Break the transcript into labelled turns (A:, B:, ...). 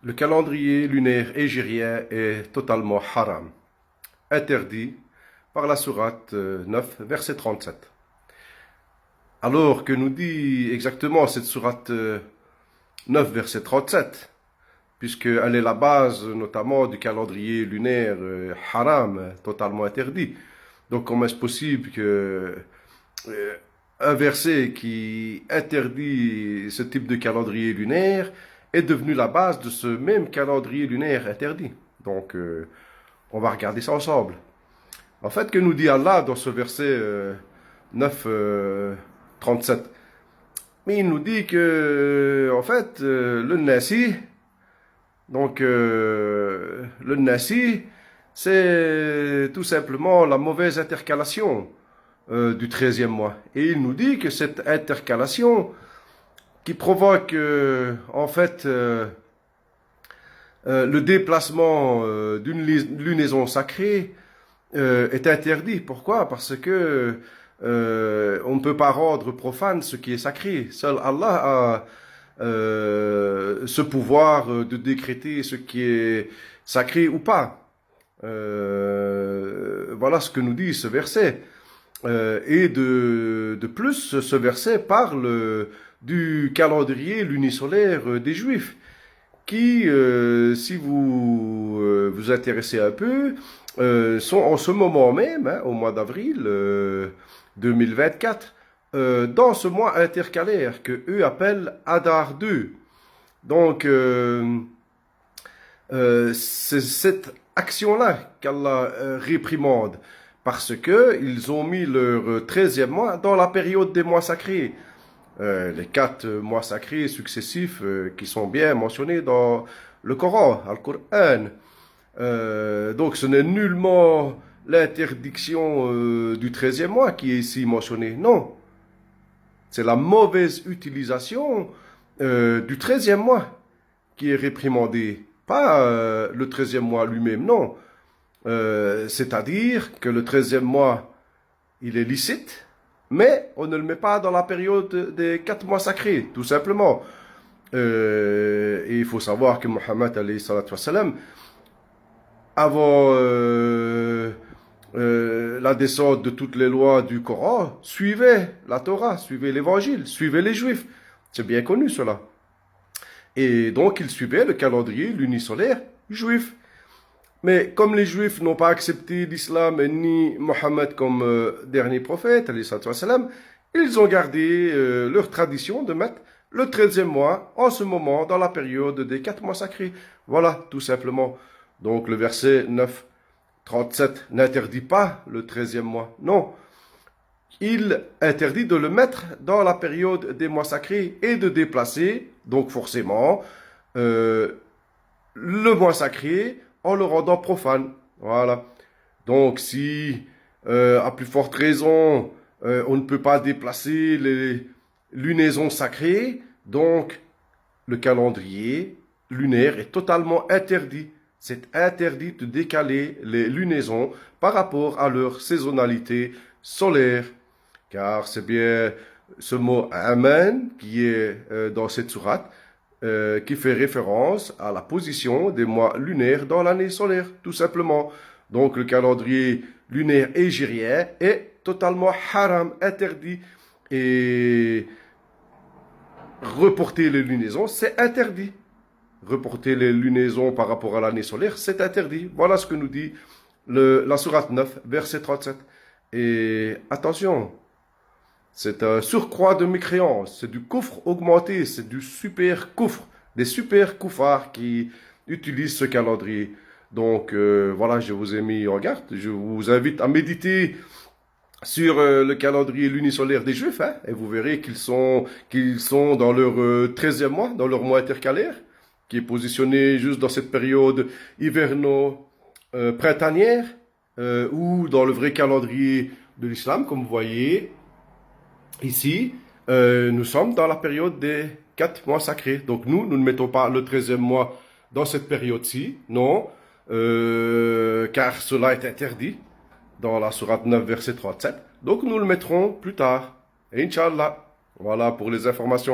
A: Le calendrier lunaire hégirien est totalement haram, interdit par la sourate 9, verset 37. Alors que nous dit exactement cette sourate 9, verset 37, puisqu'elle est la base notamment du calendrier lunaire haram, totalement interdit. Donc comment est-ce possible que un verset qui interdit ce type de calendrier lunaire est devenu la base de ce même calendrier lunaire interdit? Donc on va regarder ça ensemble. En fait, que nous dit Allah dans ce verset 9, 37? Mais il nous dit que, en fait, le Nasi, donc le Nasi, c'est tout simplement la mauvaise intercalation du 13e mois. Et il nous dit que cette intercalation qui provoque, en fait, le déplacement d'une lunaison sacrée est interdit. Pourquoi? Parce que on ne peut pas rendre profane ce qui est sacré. Seul Allah a ce pouvoir de décréter ce qui est sacré ou pas. Voilà ce que nous dit ce verset. Et de plus, ce verset parle du calendrier lunisolaire des Juifs, qui, si vous vous intéressez un peu, sont en ce moment même, hein, au mois d'avril 2024, dans ce mois intercalaire que eux appellent Adar 2. Donc, c'est cette action-là qu'Allah réprimande, parce que ils ont mis leur 13e mois dans la période des mois sacrés. Les 4 mois sacrés successifs qui sont bien mentionnés dans le Coran, Al-Qur'an. Donc ce n'est nullement l'interdiction du 13e mois qui est ici mentionnée, non. C'est la mauvaise utilisation du 13e mois qui est réprimandée, pas le 13e mois lui-même, non. C'est-à-dire que le 13e mois, il est licite, mais on ne le met pas dans la période des 4 mois sacrés, tout simplement. Et il faut savoir que Mohammed, alayhi salatu wassalam, avant la descente de toutes les lois du Coran, suivait la Torah, suivait l'évangile, suivait les Juifs. C'est bien connu cela. Et donc il suivait le calendrier lunisolaire juif. Mais comme les Juifs n'ont pas accepté l'islam ni Mohammed comme dernier prophète, alayhi salatu wassalam, ils ont gardé leur tradition de mettre le 13e mois en ce moment dans la période des 4 mois sacrés. Voilà, tout simplement. Donc le verset 9, 37 n'interdit pas le 13e mois. Non. Il interdit de le mettre dans la période des mois sacrés et de déplacer, donc forcément, le mois sacré en le rendant profane. Voilà. Donc si, à plus forte raison, on ne peut pas déplacer les lunaisons sacrées, donc le calendrier lunaire est totalement interdit. C'est interdit de décaler les lunaisons par rapport à leur saisonnalité solaire. Car c'est bien ce mot Amen qui est dans cette sourate qui fait référence à la position des mois lunaires dans l'année solaire, tout simplement. Donc le calendrier lunaire hégirien est totalement haram, interdit. Et reporter les lunaisons, c'est interdit. Reporter les lunaisons par rapport à l'année solaire, c'est interdit. Voilà ce que nous dit la sourate 9, verset 37. Et attention, c'est un surcroît de mécréance, c'est du coufre augmenté, c'est du super coufre, des super koufars qui utilisent ce calendrier. Donc voilà, je vous ai mis en garde, je vous invite à méditer sur le calendrier lunisolaire des Juifs, hein, et vous verrez qu'ils sont dans leur 13e mois, dans leur mois intercalaire, qui est positionné juste dans cette période hiverno-printanière, ou dans le vrai calendrier de l'islam, comme vous voyez. Ici, nous sommes dans la période des 4 mois sacrés. Donc nous ne mettons pas le 13e mois dans cette période-ci, non, car cela est interdit dans la sourate 9, verset 37. Donc nous le mettrons plus tard. Inch'Allah. Voilà pour les informations.